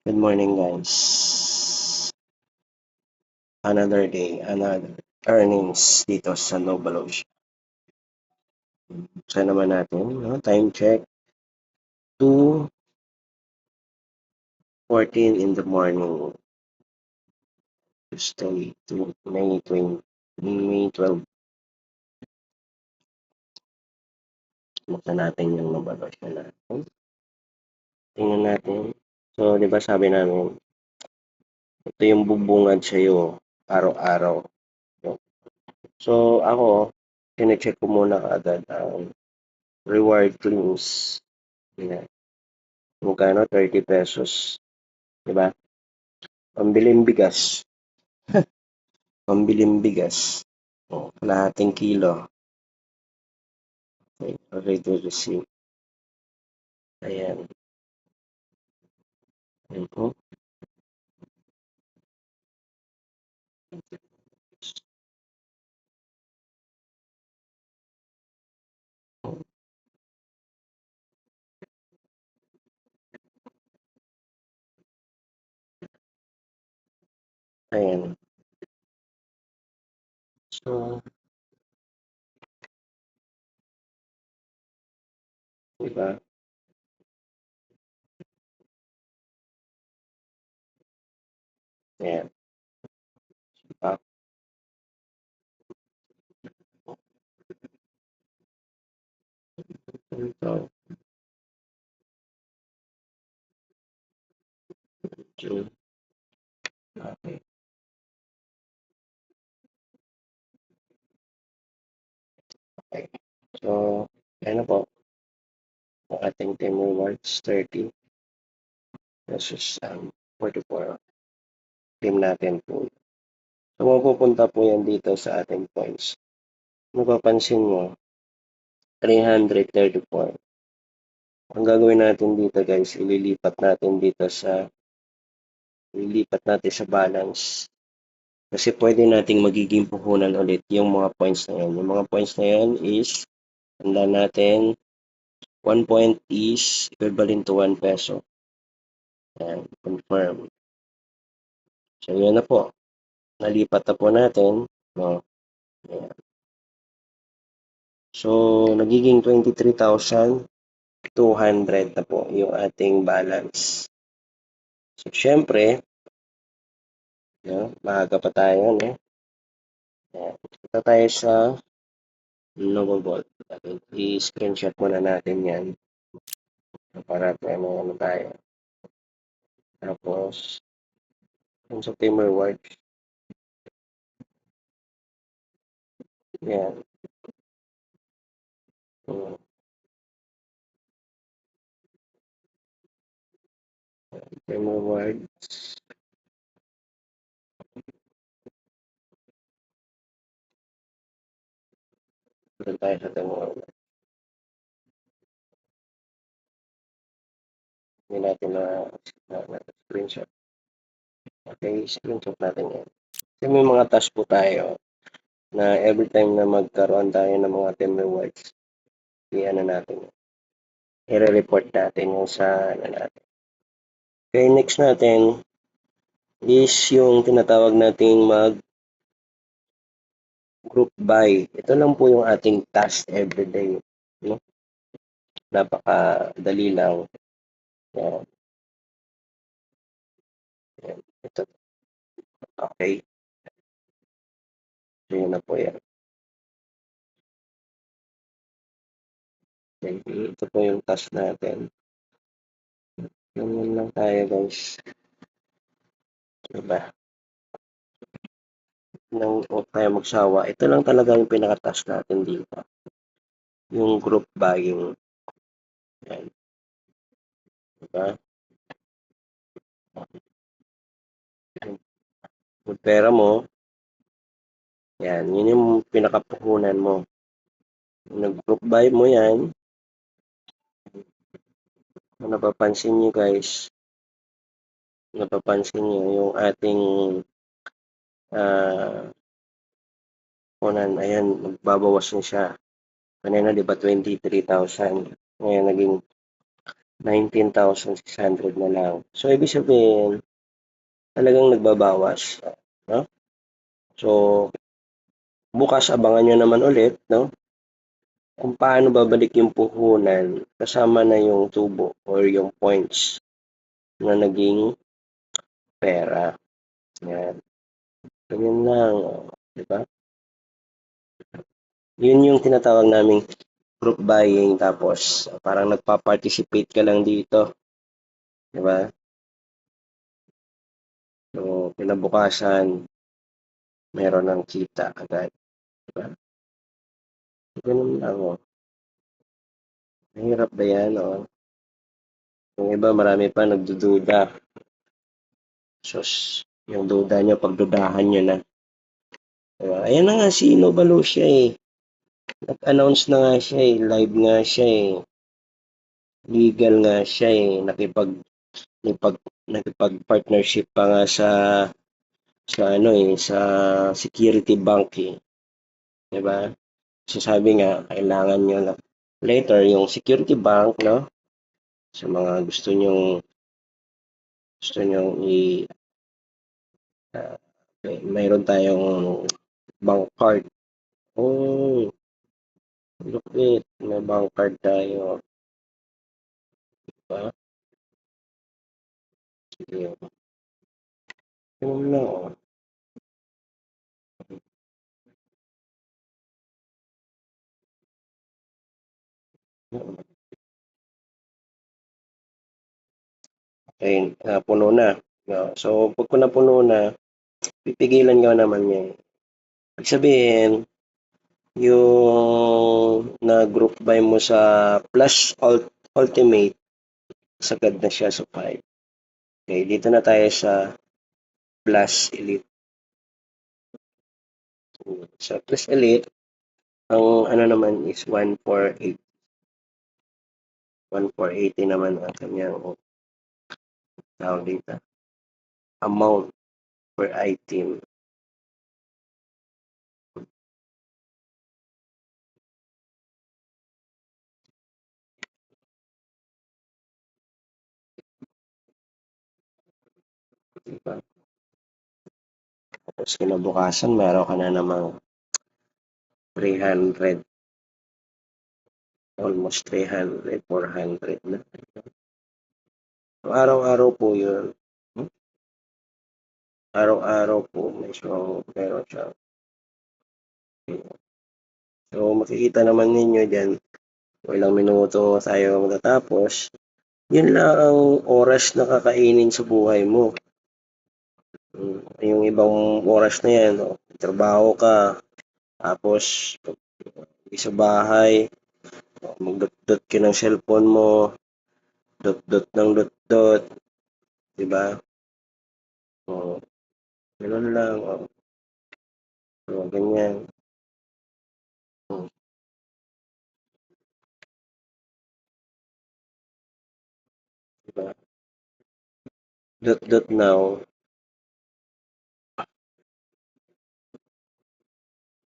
Good morning, guys. Another day, another earnings dito sa Nobel Ocean. Saan naman natin, no? Time check, 2:14 in the morning. Tuesday, May 20, May 12. Buksan natin yung Nobel Ocean natin. Tingnan natin. So, di ba sabi namin, ito yung bubungad sa'yo araw-araw. So, ako, sinecheck ko muna kaagad ang reward claims. Yan. Magkano? 30 pesos. Diba? Pambiling bigas. Pambiling bigas. O, kalahating kilo. Okay, ready to receive. Ayan. Ayan po. Ayan. So, diba? Ayan. Up. Ito. June. Okay. Okay. So, ayan na po. Ang ating team rewards, 30 versus 44. Team natin po. So, mapupunta po yan dito sa ating points. Mapapansin mo, 334. Ang gagawin natin dito, guys, ililipat natin sa balance. Kasi pwede nating magiging puhunan ulit yung mga points na yan. Yung mga points na yan is, tanda natin, 1 point is equivalent to 1 peso. Ayan, confirm. So, yun na po. Nalipat na po natin. No? Ayan. So, nagiging 23,200 na po yung ating balance. So, syempre, no, maaga pa tayo, no? Ayan. Ito tayo sa Noble. I-screenshot muna natin yan. Para ano tayo. Tapos, yung sa team reward. Yan. Team reward. Doon tayo sa team reward. Hindi natin na screenshot. Okay, screenshot natin yan. Kasi may mga task po tayo na every time na magkaroon tayo ng mga team rewards, i-ano natin. I-report natin yung sa natin. Okay, next natin is yung tinatawag nating group buy. Ito lang po yung ating task everyday. No? Napakadali lang. Yan. Yan. Ito. Okay. So, yun na po yan. Okay. Ito po yung task natin. Ganyan lang tayo, guys. Diba? Nang huwag tayo magsawa. Ito lang talaga yung pinaka-task natin dito. Yung group buying. Yan. Diba? Yung pera mo, yan, yun yung pinakapuhunan mo. Nag-group buy mo yan, kung napapansin nyo guys, yung ating puhunan, ayan, magbabawas na siya. Kanina, di ba, 23,000. Ngayon, naging 19,600 na lang. So, ibig sabihin, talagang nagbabawas. No? So, bukas abangan nyo naman ulit, no? Kung paano babalik yung puhunan kasama na yung tubo or yung points na naging pera. Yan. Ganyan lang. Diba? Yun yung tinatawag naming group buying tapos parang nagpa-participate ka lang dito. Diba? So, kinabukasan, meron ng kita agad. Diba? Ganun lang. Oh. Mahirap ba yan? Oh. Yung iba, marami pa nagdududa. Sus, yung duda nyo, pagdudahan nyo na. Diba? Ayan na nga si Nova Lucia eh. Nag-announce na nga siya eh. Live nga siya eh. Legal nga siya eh. Nakipag-partnership pa nga sa ano eh, sa Security Bank eh. Diba? So sabi nga, kailangan nyo na later yung Security Bank, no? Sa mga gusto nyong uh, mayroon tayong bank card. Oh, look it. May bank card tayo. Diba? Sige. Yun lang, oh. Okay, puno na. No? So, pag napuno na, pipigilan ka naman niya. Ibig sabihin, yung na-group buy mo sa Plus Ultimate, sagad na siya sa 5. Okay, dito na tayo sa Plus Elite. Sa Plus Elite, ang ano naman is 148. 1,480 naman ang kanyang tawag dito. Amount per item. Diba? Tapos kinabukasan, meron ka na namang 300. Almost 300, 400 na. So, araw-araw po yun. Araw-araw po meron siya. So, makikita naman ninyo dyan, ilang minuto tayo matatapos. Yun lang ang oras na kakainin sa buhay mo. Yung ibang oras na yan, trabaho ka, tapos sa bahay, magdot-dot ka ng cellphone mo, dot-dot ng dot-dot, diba? O, ganun lang, ganyan. Diba? Dot-dot now,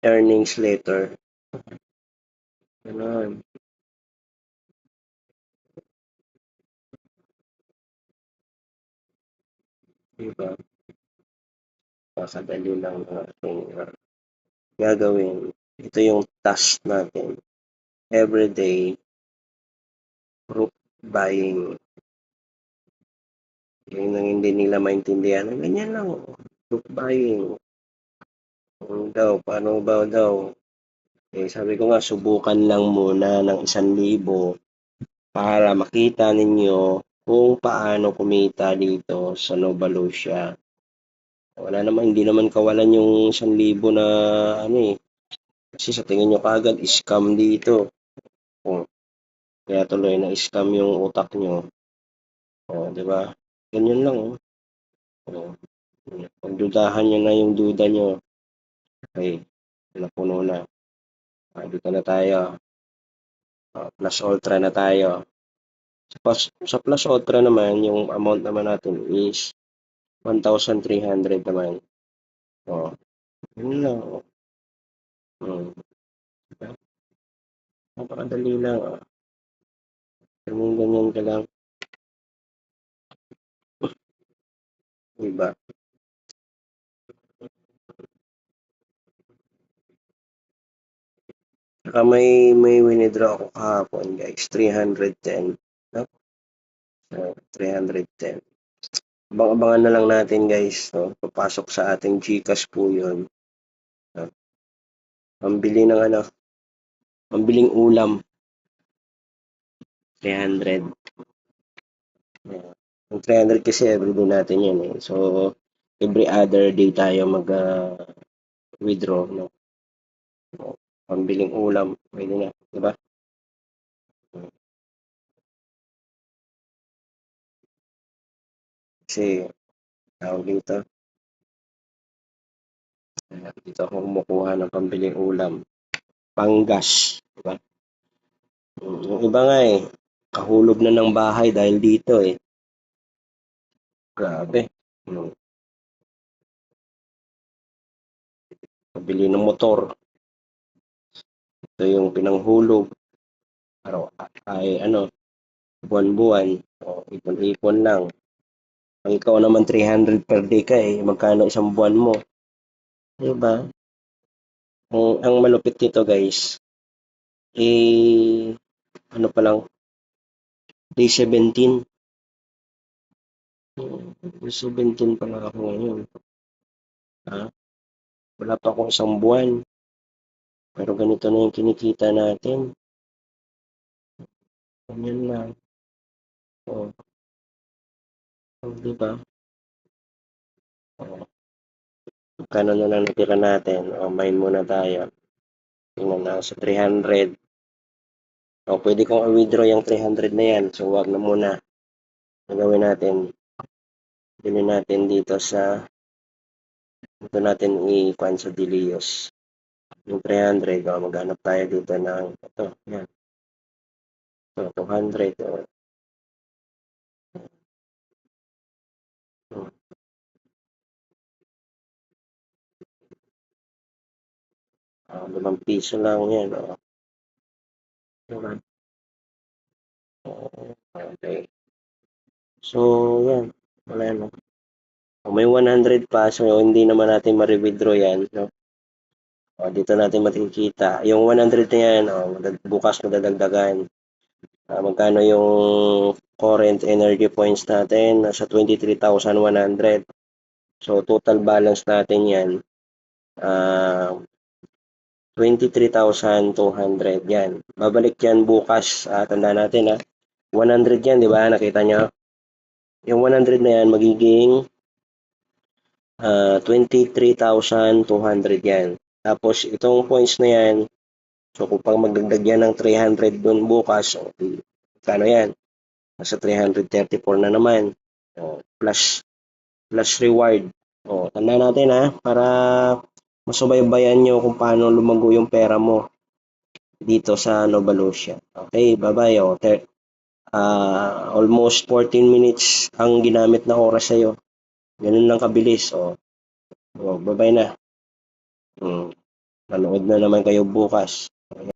earnings later. Ganun. Diba? Pakadali lang ating gagawin. Ito yung task natin. Everyday group buying. Yung nang hindi nila maintindihan. Ganyan lang. Group buying. Paano ba daw? Sabi ko nga, subukan lang muna ng 1,000 para makita ninyo kung paano kumita dito sa Nova Lucia. Wala naman, hindi naman kawalan yung 1,000 na ano eh. Kasi sa tingin nyo kagad, scam dito. Kaya tuloy na scam yung utak nyo. Di ba? Ganyan lang. Oh. Pagdudahan nyo na yung duda nyo. Okay, napuno na. Dito na tayo. Plus Ultra na tayo. Sa Plus Ultra naman, yung amount naman natin is 1,300 naman. Yun lang. Diba? Napakadali lang. Ganyan ka lang. Diba? Saka may winidraw ako kahapon, guys. 310. No? So, 310. Abang-abangan na lang natin, guys. No? Papasok sa ating GCash po yun. No? Pambili ng ano, pambiling ulam. 300. Yeah. Yung 300 kasi everyday natin yan eh. So, every other day tayo mag-withdraw. No? So, pambiling ulam. Pwede na. Diba? Kasi, tawag dito. Dito ako kumukuha ng pambiling ulam. Panggas. Diba? Yung iba nga eh. Kahulog na ng bahay dahil dito eh. Grabe. Pabili ng motor. Ito yung pinanghulog. Araw ay ano, buwan-buwan. O, ipon-ipon lang. Ang ikaw naman 300 per day ka eh. Magkano isang buwan mo? Diba? Ang malupit nito guys, eh, ano pa lang, day 17. Day 17 pa lang ako ngayon. Ha? Wala pa akong isang buwan. Pero ganito na yung kinikita natin. Ganyan lang. O, diba? O, magkano na lang natira natin? O, mine muna tayo. Tingnan na sa 300. O, pwede kong i-withdraw yung 300 na yan. So, wag na muna. Gagawin natin. Bilhin natin dito sa dito natin i-kuan sa Dilios. Yung 300. O, maghanap tayo dito ng ito. Yan. So, 200. O, o, 5 piso lang yan. O. Diba? Okay. So, yan. Wala na. O, may 100 pa. So, hindi naman natin ma-withdraw yan. No? O, dito natin makikita. Yung 100 na yan, o, bukas madadagdagan. Magkano yung current energy points natin? Nasa 23,100. So, total balance natin yan, 23,200 yan. Babalik yan bukas. Tanda natin 100 yan, di ba? Nakita nyo? Yung 100 na yan, magiging 23,200 yan. Tapos, itong points na yan, so kung pag magdagdag yan ng 300 dun bukas, kano yan? Nasa 334 na naman. Plus reward. Tanda natin para masubaybayan nyo kung paano lumago yung pera mo dito sa Nova Lucia. Okay, bye-bye. Almost 14 minutes ang ginamit na oras sa'yo. Ganun lang kabilis. Bye-bye na. Nanood na naman kayo bukas.